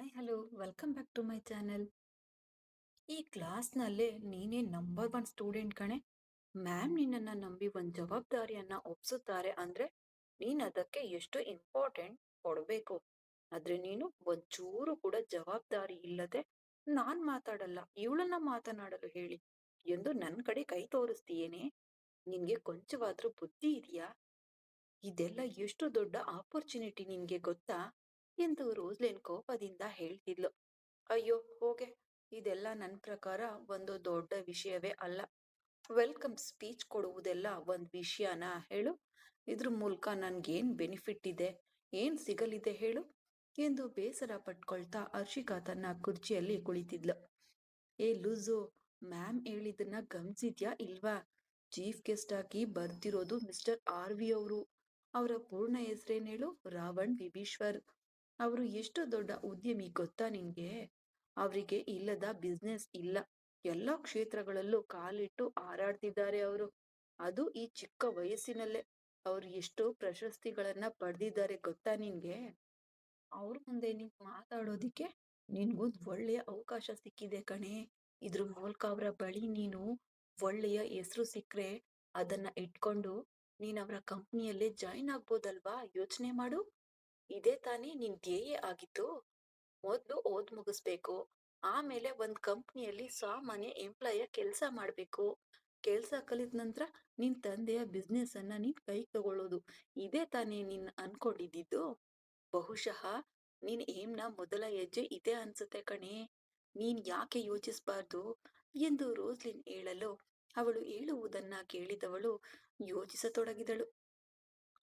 Hi hello welcome back to my channel. ಈ ಕ್ಲಾಸ್ನಲ್ಲೇ ನೀನೇ ನಂಬರ್ ಒನ್ ಸ್ಟೂಡೆಂಟ್ ಕಣೆ. ಮ್ಯಾಮ್ ನಿನ್ನನ್ನು ನಂಬಿ ಒಂದು ಜವಾಬ್ದಾರಿಯನ್ನ ಒಪ್ಸುತ್ತಾರೆ ಅಂದ್ರೆ ನೀನ್ ಅದಕ್ಕೆ ಎಷ್ಟು ಇಂಪಾರ್ಟೆಂಟ್ ಕೊಡಬೇಕು. ಆದ್ರೆ ನೀನು ಒಂಚೂರು ಕೂಡ ಜವಾಬ್ದಾರಿ ಇಲ್ಲದೆ ನಾನ್ ಮಾತಾಡಲ್ಲ ಇವಳನ್ನ ಮಾತನಾಡಲು ಹೇಳಿ ಎಂದು ನನ್ ಕಡೆ ಕೈ ತೋರಿಸ್ತೀಯೇನೆ. ನಿನ್ಗೆ ಕೊಂಚವಾದ್ರೂ ಬುದ್ಧಿ ಇದೆಯಾ? ಇದೆಲ್ಲ ಎಷ್ಟು ದೊಡ್ಡ ಆಪರ್ಚುನಿಟಿ ನಿನ್ಗೆ ಗೊತ್ತಾ ಎಂದು ರೋಸ್ಲಿನ್ ಕೋಪದಿಂದ ಹೇಳ್ತಿದ್ಲು. ಅಯ್ಯೋ ಹೋಗೆ, ಇದೆಲ್ಲ ನನ್ ಪ್ರಕಾರ ಒಂದು ದೊಡ್ಡ ವಿಷಯವೇ ಅಲ್ಲ. ವೆಲ್ಕಮ್ ಸ್ಪೀಚ್ ಕೊಡುವುದೆಲ್ಲ ಒಂದ್ ವಿಷಯನಾ ಹೇಳು? ಇದ್ರ ಮೂಲಕ ನನ್ಗೇನ್ ಬೆನಿಫಿಟ್ ಇದೆ, ಏನ್ ಸಿಗಲಿದೆ ಹೇಳು ಎಂದು ಬೇಸರ ಪಟ್ಕೊಳ್ತಾ ಹರ್ಷಿಕಾ ತನ್ನ ಕುರ್ಚಿಯಲ್ಲಿ ಕುಳಿತಿದ್ಲು. ಏ ಲೂಸು, ಮ್ಯಾಮ್ ಹೇಳಿದ್ದನ್ನ ಗಮನಿಸಿದ್ಯಾ ಇಲ್ವಾ? ಚೀಫ್ ಗೆಸ್ಟ್ ಆಗಿ ಬರ್ತಿರೋದು ಮಿಸ್ಟರ್ ಆರ್ ವಿ ಅವರು. ಅವರ ಪೂರ್ಣ ಹೆಸರೇನ್ ಹೇಳು? ರಾವಣ್ ಬಿಬೀಶ್ವರ್. ಅವರು ಎಷ್ಟು ದೊಡ್ಡ ಉದ್ಯಮಿ ಗೊತ್ತಾ ನಿನ್ಗೆ? ಅವರಿಗೆ ಇಲ್ಲದ ಬಿಸ್ನೆಸ್ ಇಲ್ಲ. ಎಲ್ಲಾ ಕ್ಷೇತ್ರಗಳಲ್ಲೂ ಕಾಲಿಟ್ಟು ಹಾರಾಡ್ತಿದ್ದಾರೆ ಅವರು. ಅದು ಈ ಚಿಕ್ಕ ವಯಸ್ಸಿನಲ್ಲೇ. ಅವ್ರು ಎಷ್ಟು ಪ್ರಶಸ್ತಿಗಳನ್ನ ಪಡೆದಿದ್ದಾರೆ ಗೊತ್ತಾ ನಿನ್ಗೆ? ಅವ್ರ ಮುಂದೆ ನಿಂತ್ ಮಾತಾಡೋದಿಕ್ಕೆ ನಿನ್ಗೊಂದ್ ಒಳ್ಳೆಯ ಅವಕಾಶ ಸಿಕ್ಕಿದೆ ಕಣೆ. ಇದ್ರ ಮೂಲಕ ಅವರ ಬಳಿ ನೀನು ಒಳ್ಳೆಯ ಹೆಸರು ಸಿಕ್ರೆ ಅದನ್ನ ಇಟ್ಕೊಂಡು ನೀನ್ ಅವರ ಕಂಪ್ನಿಯಲ್ಲೇ ಜಾಯಿನ್ ಆಗ್ಬೋದಲ್ವಾ? ಯೋಚನೆ ಮಾಡು. ಇದೇ ತಾನೇ ನಿನ್ ಧ್ಯೇಯ ಆಗಿತ್ತು. ಮೊದ್ಲು ಓದ್ ಮುಗಿಸ್ಬೇಕು, ಆಮೇಲೆ ಒಂದ್ ಕಂಪ್ನಿಯಲ್ಲಿ ಸಾಮಾನ್ಯ ಎಂಪ್ಲಾಯ ಕೆಲ್ಸ ಮಾಡ್ಬೇಕು. ಕೆಲ್ಸ ಕಲಿತ ನಂತರ ನಿನ್ ತಂದೆಯ ಬಿಸ್ನೆಸ್ ಅನ್ನ ನೀನ್ ಕೈ ತಗೊಳ್ಳೋದು. ಇದೇ ತಾನೇ ನೀನ್ ಅನ್ಕೊಂಡಿದ್ದು. ಬಹುಶಃ ನೀನ್ ಏಮ್ನ ಮೊದಲ ಹೆಜ್ಜೆ ಇದೆ ಅನ್ಸುತ್ತೆ ಕಣೆ. ನೀನ್ ಯಾಕೆ ಯೋಚಿಸ್ಬಾರ್ದು ಎಂದು ರೋಸ್ಲಿನ್ ಹೇಳಲು ಅವಳು ಹೇಳುವುದನ್ನ ಕೇಳಿದವಳು ಯೋಚಿಸತೊಡಗಿದಳು.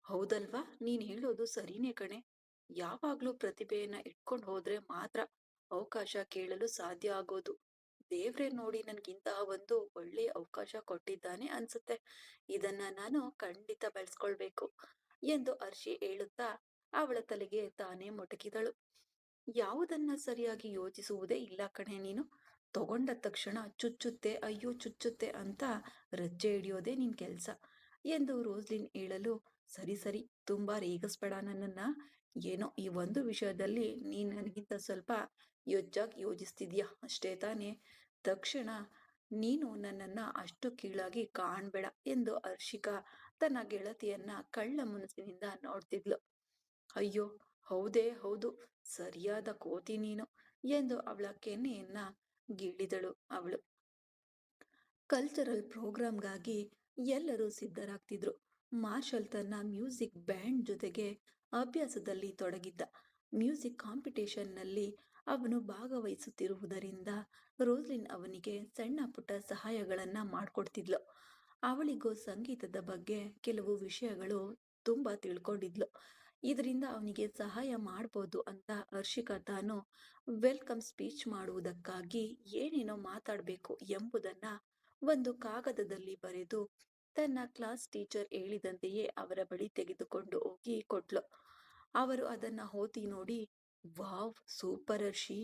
ಹೌದಲ್ವಾ, ನೀನ್ ಹೇಳೋದು ಸರಿನೇ ಕಣೆ. ಯಾವಾಗ್ಲೂ ಪ್ರತಿಭೆಯನ್ನ ಇಟ್ಕೊಂಡ್ ಹೋದ್ರೆ ಮಾತ್ರ ಅವಕಾಶ ಕೇಳಲು ಸಾಧ್ಯ ಆಗೋದು. ದೇವ್ರೇ ನೋಡಿ ನನ್ಗಿಂತಹ ಒಂದು ಒಳ್ಳೆಯ ಅವಕಾಶ ಕೊಟ್ಟಿದ್ದಾನೆ ಅನ್ಸುತ್ತೆ. ಇದನ್ನ ನಾನು ಖಂಡಿತ ಬೆಳೆಸ್ಕೊಳ್ಬೇಕು ಎಂದು ಹರ್ಷಿ ಹೇಳುತ್ತಾ ಅವಳ ತಲೆಗೆ ತಾನೇ ಮೊಟಕಿದಳು. ಯಾವುದನ್ನ ಸರಿಯಾಗಿ ಯೋಚಿಸುವುದೇ ಇಲ್ಲ ಕಣೆ ನೀನು. ತಗೊಂಡ ತಕ್ಷಣ ಚುಚ್ಚುತ್ತೆ, ಅಯ್ಯೋ ಚುಚ್ಚುತ್ತೆ ಅಂತ ರಜ್ಜೆ ಹಿಡಿಯೋದೇ ನಿನ್ ಕೆಲ್ಸ ಎಂದು ರೋಸ್ಲಿನ್ ಹೇಳಲು, ಸರಿ ಸರಿ, ತುಂಬಾ ರೇಗಿಸ್ಬೇಡ ನನ್ನನ್ನ. ಏನೋ ಈ ಒಂದು ವಿಷಯದಲ್ಲಿ ನೀನ್ ನನಗಿಂತ ಸ್ವಲ್ಪ ಹೆಚ್ಚಾಗಿ ಯೋಚಿಸ್ತಿದ್ಯಾ ಅಷ್ಟೇ ತಾನೇ. ತಕ್ಷಣ ನೀನು ನನ್ನನ್ನ ಅಷ್ಟು ಕೀಳಾಗಿ ಕಾಣ್ಬೇಡ ಎಂದು ಹರ್ಷಿಕಾ ತನ್ನ ಗೆಳತಿಯನ್ನ ಕಳ್ಳ ಮನಸ್ಸಿನಿಂದ ನೋಡ್ತಿದ್ಲು. ಅಯ್ಯೋ ಹೌದೇ ಹೌದು, ಸರಿಯಾದ ಕೋತಿ ನೀನು ಎಂದು ಅವಳ ಕೆನ್ನೆಯನ್ನ ಗಿಳಿದಳು ಅವಳು. ಕಲ್ಚರಲ್ ಪ್ರೋಗ್ರಾಂಗಾಗಿ ಎಲ್ಲರೂ ಸಿದ್ಧರಾಗ್ತಿದ್ರು. ಮಾರ್ಷಲ್ ತನ್ನ ಮ್ಯೂಸಿಕ್ ಬ್ಯಾಂಡ್ ಜೊತೆಗೆ ಅಭ್ಯಾಸದಲ್ಲಿ ತೊಡಗಿದ್ದ. ಮ್ಯೂಸಿಕ್ ಕಾಂಪಿಟೇಷನ್ನಲ್ಲಿ ಅವನು ಭಾಗವಹಿಸುತ್ತಿರುವುದರಿಂದ ರೋಸ್ಲಿನ್ ಅವನಿಗೆ ಸಣ್ಣ ಪುಟ್ಟ ಸಹಾಯಗಳನ್ನ ಮಾಡ್ಕೊಡ್ತಿದ್ಲು. ಅವಳಿಗೂ ಸಂಗೀತದ ಬಗ್ಗೆ ಕೆಲವು ವಿಷಯಗಳು ತುಂಬಾ ತಿಳ್ಕೊಂಡಿದ್ಲು. ಇದರಿಂದ ಅವನಿಗೆ ಸಹಾಯ ಮಾಡ್ಬೋದು ಅಂತ ಹರ್ಷಿಕಾ ತಾನು ವೆಲ್ಕಮ್ ಸ್ಪೀಚ್ ಮಾಡುವುದಕ್ಕಾಗಿ ಏನೇನೋ ಮಾತಾಡ್ಬೇಕು ಎಂಬುದನ್ನ ಒಂದು ಕಾಗದದಲ್ಲಿ ಬರೆದು ತನ್ನ ಕ್ಲಾಸ್ ಟೀಚರ್ ಹೇಳಿದಂತೆಯೇ ಅವರ ಬಳಿ ತೆಗೆದುಕೊಂಡು ಹೋಗಿ ಕೊಟ್ಲು. ಅವರು ಅದನ್ನ ಓದಿ ನೋಡಿ, ವಾವ್ ಸೂಪರ್ ಹರ್ಷಿ,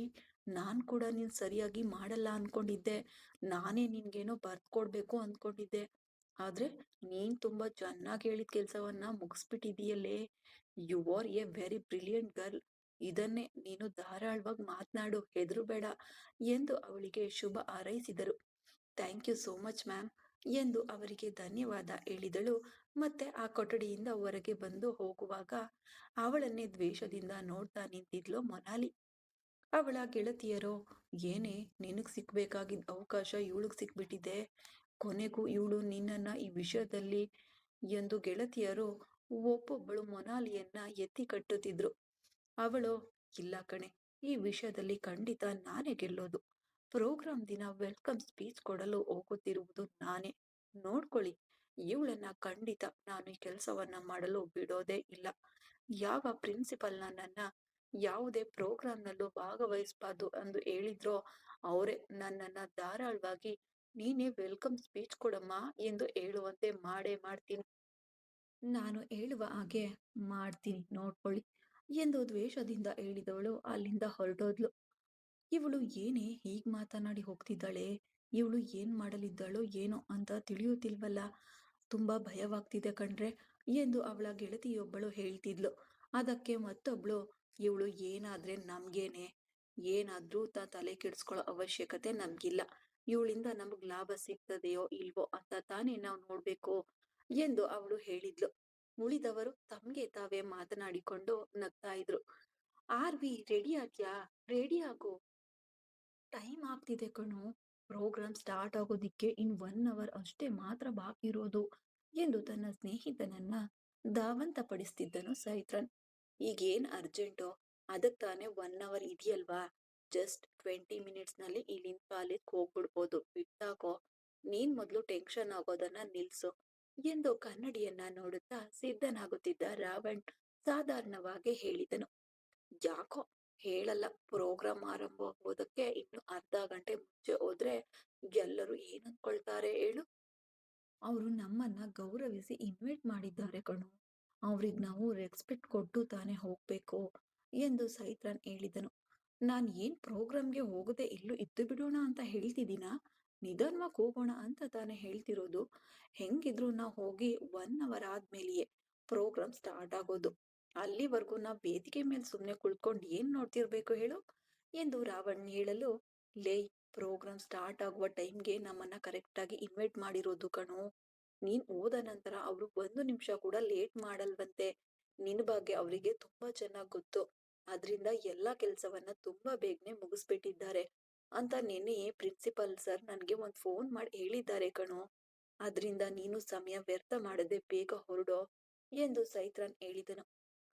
ನಾನ್ ಕೂಡ ನೀನ್ ಸರಿಯಾಗಿ ಮಾಡಲ್ಲ ಅನ್ಕೊಂಡಿದ್ದೆ. ನಾನೇ ನಿನ್ಗೇನೋ ಬರ್ದ್ಕೊಡ್ಬೇಕು ಅನ್ಕೊಂಡಿದ್ದೆ. ಆದ್ರೆ ನೀನ್ ತುಂಬಾ ಚೆನ್ನಾಗಿ ಹೇಳಿದ ಕೆಲ್ಸವನ್ನ ಮುಗಿಸ್ಬಿಟ್ಟಿದೀಯಲ್ಲೇ. You are a very brilliant girl. ಇದನ್ನೇ ನೀನು ಧಾರಾಳವಾಗಿ ಮಾತನಾಡು, ಹೆದರುಬೇಡ ಎಂದು ಅವಳಿಗೆ ಶುಭ ಹಾರೈಸಿದರು. Thank you so much ma'am ಎಂದು ಅವರಿಗೆ ಧನ್ಯವಾದ ಹೇಳಿದಳು. ಮತ್ತೆ ಆ ಕೊಠಡಿಯಿಂದ ಹೊರಗೆ ಬಂದು ಹೋಗುವಾಗ ಅವಳನ್ನೇ ದ್ವೇಷದಿಂದ ನೋಡ್ತಾ ನಿಂತಿದ್ಲು ಮೊನಾಲಿ. ಅವಳ ಗೆಳತಿಯರೋ, ಏನೇ ನಿನಗ್ ಸಿಕ್ಬೇಕಾಗಿದ್ದ ಅವಕಾಶ ಇವಳಿಗ್ ಸಿಕ್ಬಿಟ್ಟಿದೆ, ಕೊನೆಗೂ ಇವಳು ನಿನ್ನನ್ನ ಈ ವಿಷಯದಲ್ಲಿ ಎಂದು ಗೆಳತಿಯರು ಒಬ್ಬೊಬ್ಬಳು ಮೊನಾಲಿಯನ್ನ ಎತ್ತಿ ಕಟ್ಟುತ್ತಿದ್ರು. ಅವಳು, ಇಲ್ಲ ಕಣೆ, ಈ ವಿಷಯದಲ್ಲಿ ಖಂಡಿತ ನಾನೇ ಗೆಲ್ಲೋದು. ಪ್ರೋಗ್ರಾಂ ದಿನ ವೆಲ್ಕಮ್ ಸ್ಪೀಚ್ ಕೊಡಲು ಹೋಗುತ್ತಿರುವುದು ನಾನೇ. ನೋಡ್ಕೊಳ್ಳಿ, ಇವಳನ್ನ ಖಂಡಿತ ನಾನು ಈ ಕೆಲಸವನ್ನ ಮಾಡಲು ಬಿಡೋದೇ ಇಲ್ಲ. ಯಾವ ಪ್ರಿನ್ಸಿಪಲ್ ನನ್ನನ್ನ ಯಾವುದೇ ಪ್ರೋಗ್ರಾಂನಲ್ಲೂ ಭಾಗವಹಿಸಬಾರ್ದು ಎಂದು ಹೇಳಿದ್ರೋ ಅವರೇ ನನ್ನನ್ನ ಧಾರಾಳವಾಗಿ ನೀನೇ ವೆಲ್ಕಮ್ ಸ್ಪೀಚ್ ಕೊಡಮ್ಮ ಎಂದು ಹೇಳುವಂತೆ ಮಾಡೇ ಮಾಡ್ತೀನಿ. ನಾನು ಹೇಳುವ ಹಾಗೆ ಮಾಡ್ತೀನಿ ನೋಡ್ಕೊಳ್ಳಿ ಎಂದು ದ್ವೇಷದಿಂದ ಹೇಳಿದವಳು ಅಲ್ಲಿಂದ ಹೊರಟೋದ್ಲು. ಇವಳು ಏನೇ ಹೀಗ್ ಮಾತನಾಡಿ ಹೋಗ್ತಿದ್ದಾಳೆ, ಇವಳು ಏನ್ ಮಾಡಲಿದ್ದಾಳೋ ಏನೋ ಅಂತ ತಿಳಿಯುತ್ತಿಲ್ವಲ್ಲ, ತುಂಬಾ ಭಯವಾಗ್ತಿದೆ ಕಣ್ರೆ ಎಂದು ಅವಳ ಗೆಳತಿಯೊಬ್ಬಳು ಹೇಳ್ತಿದ್ಲು. ಅದಕ್ಕೆ ಮತ್ತೊಬ್ಳು, ಇವಳು ಏನಾದ್ರೆ ನಮ್ಗೇನೆ, ಏನಾದ್ರೂ ತಲೆ ಕೆಡಿಸ್ಕೊಳ್ಳೋ ಅವಶ್ಯಕತೆ ನಮ್ಗಿಲ್ಲ. ಇವಳಿಂದ ನಮಗ್ ಲಾಭ ಸಿಗ್ತದೆಯೋ ಇಲ್ವೋ ಅಂತ ತಾನೇ ನಾವು ನೋಡ್ಬೇಕು ಎಂದು ಅವಳು ಹೇಳಿದ್ಲು. ಉಳಿದವರು ತಮ್ಗೆ ತಾವೇ ಮಾತನಾಡಿಕೊಂಡು ನಗ್ತಾ ಇದ್ರು. ಆರ್ವಿ ರೆಡಿ ಆದ್ಯಾ? ರೆಡಿ ಆಗು, ಟೈಮ್ ಆಗ್ತಿದೆ ಕಣೋ. ಪ್ರೋಗ್ರಾಮ್ ಸ್ಟಾರ್ಟ್ ಆಗೋದಿಕ್ಕೆ ಇನ್ 1 ಅವರ್ ಅಷ್ಟೇ ಮಾತ್ರ ಬಾಕಿ ಇರೋದು ಎಂದು ತನ್ನ ಸ್ನೇಹಿತನನ್ನ ಧಾವಂತಪಡಿಸ್ತಿದ್ದನು ಸೈತ್ರನ್. ಈಗೇನ್ ಅರ್ಜೆಂಟೋ? ಅದಕ್ ತಾನೇ 1 ಅವರ್ ಇದೆಯಲ್ವಾ? ಜಸ್ಟ್ 20 ಮಿನಿಟ್ಸ್ ನಲ್ಲಿ ಇಲ್ಲಿಂದ ಕಾಲೇಜ್ ಹೋಗ್ಬಿಡ್ಬೋದು. ಬಿಟ್ಟಾಕೋ. ನೀನ್ ಮೊದ್ಲು ಟೆನ್ಷನ್ ಆಗೋದನ್ನ ನಿಲ್ಸು ಎಂದು ಕನ್ನಡಿಯನ್ನ ನೋಡುತ್ತಾ ಸಿದ್ಧನಾಗುತ್ತಿದ್ದ ರಾವಣ್ ಸಾಧಾರಣವಾಗಿ ಹೇಳಿದನು. ಯಾಕೋ ಹೇಳಲ್ಲ, ಪ್ರೋಗ್ರಾಮ್ ಆರಂಭ ಆಗೋದಕ್ಕೆ ಇನ್ನು ಅರ್ಧ ಗಂಟೆ ಮುಂಚೆ ಹೋದ್ರೆ ಎಲ್ಲರೂ ಏನ್ ಅನ್ಕೊಳ್ತಾರೆ ಹೇಳು? ಅವರು ನಮ್ಮನ್ನ ಗೌರವಿಸಿ ಇನ್ವೈಟ್ ಮಾಡಿದ್ದಾರೆ ಕಣೋ. ಅವ್ರಿಗೆ ನಾವು ರೆಸ್ಪೆಕ್ಟ್ ಕೊಟ್ಟು ತಾನೇ ಹೋಗ್ಬೇಕು ಎಂದು ಸೈತ್ರನ್ ಹೇಳಿದನು. ನಾನ್ ಏನ್ ಪ್ರೋಗ್ರಾಮ್ಗೆ ಹೋಗದೆ ಇಲ್ಲೂ ಇದ್ದು ಬಿಡೋಣ ಅಂತ ಹೇಳ್ತಿದ್ದೀನಾ? ನಿಧಾನವಾಗಿ ಹೋಗೋಣ ಅಂತ ತಾನೇ ಹೇಳ್ತಿರೋದು. ಹೆಂಗಿದ್ರು ನಾವು ಹೋಗಿ 1 ಅವರ್ ಆದ್ಮೇಲೆಯೇ ಪ್ರೋಗ್ರಾಮ್ ಸ್ಟಾರ್ಟ್ ಆಗೋದು. ಅಲ್ಲಿವರೆಗೂ ನಾವ್ ವೇದಿಕೆ ಮೇಲೆ ಸುಮ್ನೆ ಕುಳ್ಕೊಂಡ್ ಏನ್ ನೋಡ್ತಿರ್ಬೇಕು ಹೇಳು ಎಂದು ರಾವಣ್ ಹೇಳಲು, ಲೇ, ಪ್ರೋಗ್ರಾಮ್ ಸ್ಟಾರ್ಟ್ ಆಗುವ ಟೈಮ್ಗೆ ನಮ್ಮನ್ನ ಕರೆಕ್ಟ್ ಆಗಿ ಇನ್ವೈಟ್ ಮಾಡಿರೋದು ಕಣೋ. ನೀನ್ ಹೋದ ನಂತರ ಅವ್ರು 1 ನಿಮಿಷ ಕೂಡ ಲೇಟ್ ಮಾಡಲ್ವಂತೆ. ನಿನ್ ಬಗ್ಗೆ ಅವರಿಗೆ ತುಂಬಾ ಚೆನ್ನಾಗ್ ಗೊತ್ತು. ಅದ್ರಿಂದ ಎಲ್ಲಾ ಕೆಲ್ಸವನ್ನ ತುಂಬಾ ಬೇಗನೆ ಮುಗಿಸ್ಬಿಟ್ಟಿದ್ದಾರೆ ಅಂತ ನೆನ್ನೆಯೇ ಪ್ರಿನ್ಸಿಪಲ್ ಸರ್ ನನ್ಗೆ ಒಂದ್ ಫೋನ್ ಮಾಡಿ ಹೇಳಿದ್ದಾರೆ ಕಣೋ. ಅದ್ರಿಂದ ನೀನು ಸಮಯ ವ್ಯರ್ಥ ಮಾಡದೆ ಬೇಗ ಹೊರಡೋ ಎಂದು ಸೈತ್ರನ್ ಹೇಳಿದನು.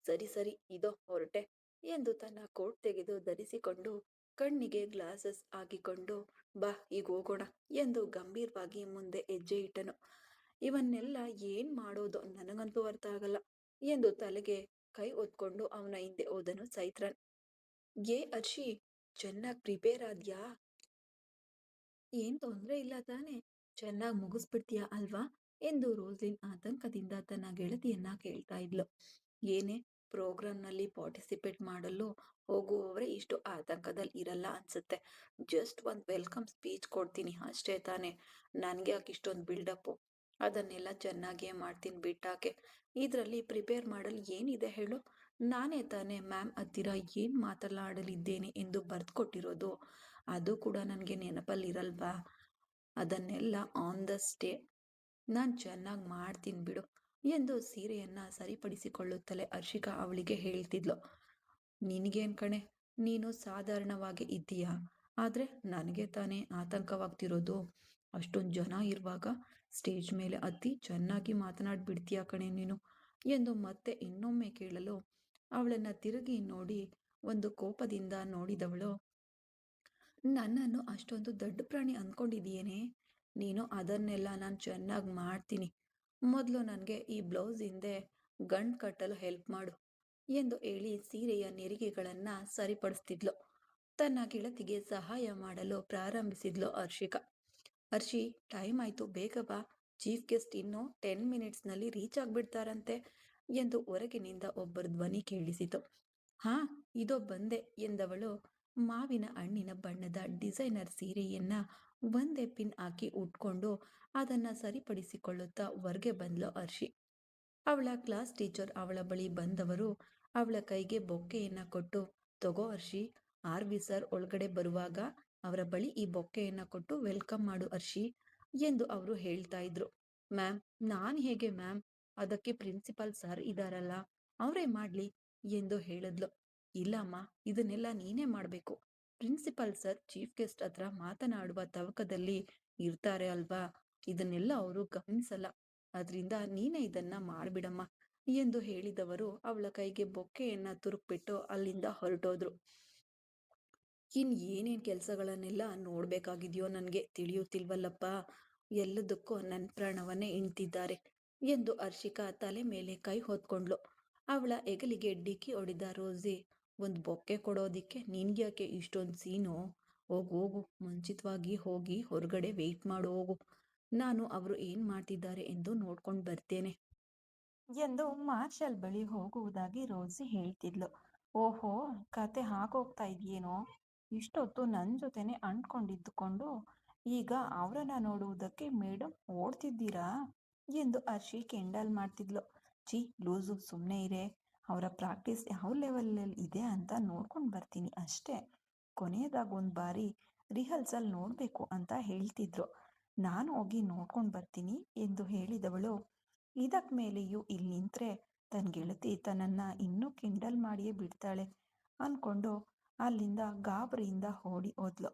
ಸರಿ ಸರಿ, ಇದೋ ಹೊರಟೆ ಎಂದು ತನ್ನ ಕೋಟ್ ತೆಗೆದು ಧರಿಸಿಕೊಂಡು ಕಣ್ಣಿಗೆ ಗ್ಲಾಸಸ್ ಹಾಕಿಕೊಂಡು, ಬಾ ಈಗ ಹೋಗೋಣ ಎಂದು ಗಂಭೀರವಾಗಿ ಮುಂದೆ ಹೆಜ್ಜೆ ಇಟ್ಟನು. ಇವನ್ನೆಲ್ಲ ಏನ್ ಮಾಡೋದು ನನಗಂತೂ ಅರ್ಥ ಆಗಲ್ಲ ಎಂದು ತಲೆಗೆ ಕೈ ಹೊತ್ಕೊಂಡು ಅವನ ಹಿಂದೆ ಹೋದನು ಸೈತ್ರನ್. ಏ ಹರ್ಷಿ, ಚೆನ್ನಾಗ್ ಪ್ರಿಪೇರ್ ಆದ್ಯಾ? ಏನ್ ತೊಂದ್ರೆ ಇಲ್ಲ ತಾನೆ? ಚೆನ್ನಾಗ್ ಮುಗಿಸ್ಬಿಡ್ತೀಯಾ ಅಲ್ವಾ ಎಂದು ರೋಸ್ಲಿನ್ ಆತಂಕದಿಂದ ತನ್ನ ಗೆಳತಿಯನ್ನ ಕೇಳ್ತಾ ಇದ್ಲು. ಏನೇ, ಪ್ರೋಗ್ರಾಂನಲ್ಲಿ ಪಾರ್ಟಿಸಿಪೇಟ್ ಮಾಡಲು ಹೋಗುವವರೇ ಇಷ್ಟು ಆತಂಕದಲ್ಲಿ ಇರಲ್ಲ ಅನ್ಸುತ್ತೆ. ಜಸ್ಟ್ ಒಂದ್ ವೆಲ್ಕಮ್ ಸ್ಪೀಚ್ ಕೊಡ್ತೀನಿ ಅಷ್ಟೇ ತಾನೆ. ನನ್ಗೆ ಯಾಕೆ ಇಷ್ಟೊಂದು ಬಿಲ್ಡಪ್ಪು? ಅದನ್ನೆಲ್ಲ ಚೆನ್ನಾಗಿಯೇ ಮಾಡ್ತೀನಿ ಬಿಟ್ಟಾಕೆ. ಇದ್ರಲ್ಲಿ ಪ್ರಿಪೇರ್ ಮಾಡಲು ಏನಿದೆ ಹೇಳು? ನಾನೇ ತಾನೇ ಮ್ಯಾಮ್ ಹತ್ತಿರ ಏನ್ ಮಾತನಾಡಲಿದ್ದೇನೆ ಎಂದು ಬರ್ದ್ಕೊಟ್ಟಿರೋದು. ಅದು ಕೂಡ ನನಗೆ ನೆನಪಲ್ಲಿರಲ್ವಾ? ಅದನ್ನೆಲ್ಲ ಆನ್ ದ ಸ್ಟೇ ನಾನ್ ಚೆನ್ನಾಗ್ ಮಾಡ್ತೀನಿ ಬಿಡು ಎಂದು ಸೀರೆಯನ್ನ ಸರಿಪಡಿಸಿಕೊಳ್ಳುತ್ತಲೇ ಹರ್ಷಿಕಾ ಅವಳಿಗೆ ಹೇಳ್ತಿದ್ಲು. ನಿನಗೇನ್ ಕಣೆ, ನೀನು ಸಾಧಾರಣವಾಗಿ ಇದ್ದೀಯಾ, ಆದ್ರೆ ನನಗೆ ತಾನೇ ಆತಂಕವಾಗ್ತಿರೋದು. ಅಷ್ಟೊಂದ್ ಜನ ಇರುವಾಗ ಸ್ಟೇಜ್ ಮೇಲೆ ಹತ್ತಿ ಚೆನ್ನಾಗಿ ಮಾತನಾಡ್ಬಿಡ್ತೀಯ ಕಣೆ ನೀನು ಎಂದು ಮತ್ತೆ ಇನ್ನೊಮ್ಮೆ ಕೇಳಲು, ಅವಳನ್ನ ತಿರುಗಿ ನೋಡಿ ಒಂದು ಕೋಪದಿಂದ ನೋಡಿದವಳು, ನನ್ನನ್ನು ಅಷ್ಟೊಂದು ದೊಡ್ಡ ಪ್ರಾಣಿ ಅಂದ್ಕೊಂಡಿದೀಯೇನೆ ನೀನು? ಅದನ್ನೆಲ್ಲ ನಾನು ಚೆನ್ನಾಗಿ ಮಾಡ್ತೀನಿ. ಮೊದಲು ನನಗೆ ಈ ಬ್ಲೌಸ್ ಹಿಂದೆ ಗಂಟ್ ಕಟ್ಟಲು ಹೆಲ್ಪ್ ಮಾಡು ಎಂದು ಹೇಳಿ ಸೀರೆಯ ನೆರಿಗೆಗಳನ್ನ ಸರಿಪಡಿಸ್ತಿದ್ಲು. ತನ್ನ ಗೆಳತಿಗೆ ಸಹಾಯ ಮಾಡಲು ಪ್ರಾರಂಭಿಸಿದ್ಲು ಹರ್ಷಿಕಾ. ಹರ್ಷಿ, ಟೈಮ್ ಆಯ್ತು, ಬೇಗ ಬಾ. ಚೀಫ್ ಗೆಸ್ಟ್ ಇನ್ನು 10 ಮಿನಿಟ್ಸ್ ನಲ್ಲಿ ರೀಚ್ ಆಗ್ಬಿಡ್ತಾರಂತೆ ಎಂದು ಹೊರಗಿನಿಂದ ಒಬ್ಬರ ಧ್ವನಿ ಕೇಳಿಸಿತು. ಹಾ, ಇದೋ ಬಂದೆ ಎಂದವಳು ಮಾವಿನ ಹಣ್ಣಿನ ಬಣ್ಣದ ಡಿಸೈನರ್ ಸೀರೆಯನ್ನ ಒಂದೇ ಪಿನ್ ಹಾಕಿ ಉಟ್ಕೊಂಡು ಅದನ್ನ ಸರಿಪಡಿಸಿಕೊಳ್ಳುತ್ತಾ ಹೊರಗೆ ಬಂದ್ಲು ಹರ್ಷಿ. ಅವಳ ಕ್ಲಾಸ್ ಟೀಚರ್ ಅವಳ ಬಳಿ ಬಂದವರು ಅವಳ ಕೈಗೆ ಬೊಕ್ಕೆಯನ್ನ ಕೊಟ್ಟು, ತಗೋ ಹರ್ಷಿ, ಆರ್ವಿ ಸರ್ ಒಳಗಡೆ ಬರುವಾಗ ಅವರ ಬಳಿ ಈ ಬೊಕ್ಕೆಯನ್ನ ಕೊಟ್ಟು ವೆಲ್ಕಮ್ ಮಾಡು ಹರ್ಷಿ ಎಂದು ಅವರು ಹೇಳ್ತಾ ಇದ್ರು. ಮ್ಯಾಮ್, ನಾನ್ ಹೇಗೆ ಮ್ಯಾಮ್? ಅದಕ್ಕೆ ಪ್ರಿನ್ಸಿಪಾಲ್ ಸರ್ ಇದಾರಲ್ಲ, ಅವರೇ ಮಾಡ್ಲಿ ಎಂದು ಹೇಳಿದ್ಲು. ಇಲ್ಲಮ್ಮ, ಇದನ್ನೆಲ್ಲ ನೀನೇ ಮಾಡ್ಬೇಕು. ಪ್ರಿನ್ಸಿಪಾಲ್ ಸರ್ ಚೀಫ್ ಗೆಸ್ಟ್ ಹತ್ರ ಮಾತನಾಡುವ ತವಕದಲ್ಲಿ ಇರ್ತಾರೆ ಅಲ್ವಾ, ಇದನ್ನೆಲ್ಲ ಅವರು ಗಮನಿಸಲ್ಲ. ಅದ್ರಿಂದ ನೀನೇ ಇದನ್ನ ಮಾಡ್ಬಿಡಮ್ಮ ಎಂದು ಹೇಳಿದವರು ಅವಳ ಕೈಗೆ ಬೊಕ್ಕೆಯನ್ನ ತುರುಕ್ಬಿಟ್ಟು ಅಲ್ಲಿಂದ ಹೊರಟೋದ್ರು. ಇನ್ ಏನೇನ್ ಕೆಲ್ಸಗಳನ್ನೆಲ್ಲ ನೋಡ್ಬೇಕಾಗಿದ್ಯೋ ನನ್ಗೆ ತಿಳಿಯುತ್ತಿಲ್ವಲ್ಲಪ್ಪ. ಎಲ್ಲದಕ್ಕೂ ನನ್ ಪ್ರಾಣವನ್ನೇ ಇಣ್ತಿದ್ದಾರೆ ಎಂದು ಹರ್ಷಿಕಾ ತಲೆ ಮೇಲೆ ಕೈ ಹೊತ್ಕೊಂಡ್ಲು. ಅವಳ ಹೆಗಲಿಗೆ ಡಿಕ್ಕಿ ಹೊಡೆದ ರೋಸಿ, ಒಂದ್ ಬೊಕ್ಕೆ ಕೊಡೋದಿಕ್ಕೆ ನಿನ್ಗ್ಯಾಕೆ ಇಷ್ಟೊಂದು ಸೀನು? ಹೋಗು, ಮುಂಚಿತವಾಗಿ ಹೋಗಿ ಹೊರಗಡೆ ವೆಯ್ಟ್ ಮಾಡು ಹೋಗು. ನಾನು ಅವರು ಏನ್ ಮಾಡ್ತಿದ್ದಾರೆ ಎಂದು ನೋಡ್ಕೊಂಡ್ ಬರ್ತೇನೆ ಎಂದು ಮಾರ್ಷಲ್ ಬಳಿ ಹೋಗುವುದಾಗಿ ರೋಸಿ ಹೇಳ್ತಿದ್ಲು. ಓಹೋ, ಕತೆ ಹಾಕೋಗ್ತಾ ಇದೆಯೇನೋ? ಇಷ್ಟೊತ್ತು ನನ್ ಜೊತೆನೆ ಅಂಟ್ಕೊಂಡಿದ್ದುಕೊಂಡು ಈಗ ಅವರನ್ನ ನೋಡುವುದಕ್ಕೆ ಮೇಡಮ್ ಓಡ್ತಿದ್ದೀರಾ ಎಂದು ಹರ್ಷಿ ಕೆಂಡಲ್ ಮಾಡ್ತಿದ್ಲು. ಚಿ, ಲೂಸು, ಸುಮ್ಮನೆ ಇರೇ. ಅವರ ಪ್ರಾಕ್ಟೀಸ್ ಯಾವ ಲೆವೆಲಲ್ಲಿ ಇದೆ ಅಂತ ನೋಡ್ಕೊಂಡು ಬರ್ತೀನಿ ಅಷ್ಟೇ ಕೊನೆಯದಾಗಿ ಒಂದು ಬಾರಿ ರಿಹರ್ಸಲ್ ನೋಡಬೇಕು ಅಂತ ಹೇಳ್ತಿದ್ರು. ನಾನು ಹೋಗಿ ನೋಡ್ಕೊಂಡು ಬರ್ತೀನಿ ಎಂದು ಹೇಳಿದವಳು ಇದಕ್ಕೆ ಮೇಲೆಯೂ ಇಲ್ಲಿ ನಿಂತರೆ ತನ್ನ ಗೆಳತಿ ತನ್ನನ್ನು ಇನ್ನೂ ಕಿಂಡಲ್ ಮಾಡಿಯೇ ಬಿಡ್ತಾಳೆ ಅಂದ್ಕೊಂಡು ಅಲ್ಲಿಂದ ಗಾಬರಿಯಿಂದ ಓಡಿ ಹೋದ್ಲು.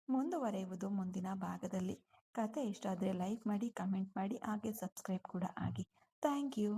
ಮುಂದುವರೆಯುವುದು ಮುಂದಿನ ಭಾಗದಲ್ಲಿ. ಕತೆ ಇಷ್ಟ ಆದರೆ ಲೈಕ್ ಮಾಡಿ, ಕಮೆಂಟ್ ಮಾಡಿ, ಹಾಗೆ ಸಬ್ಸ್ಕ್ರೈಬ್ ಕೂಡ ಆಗಿ. Thank you.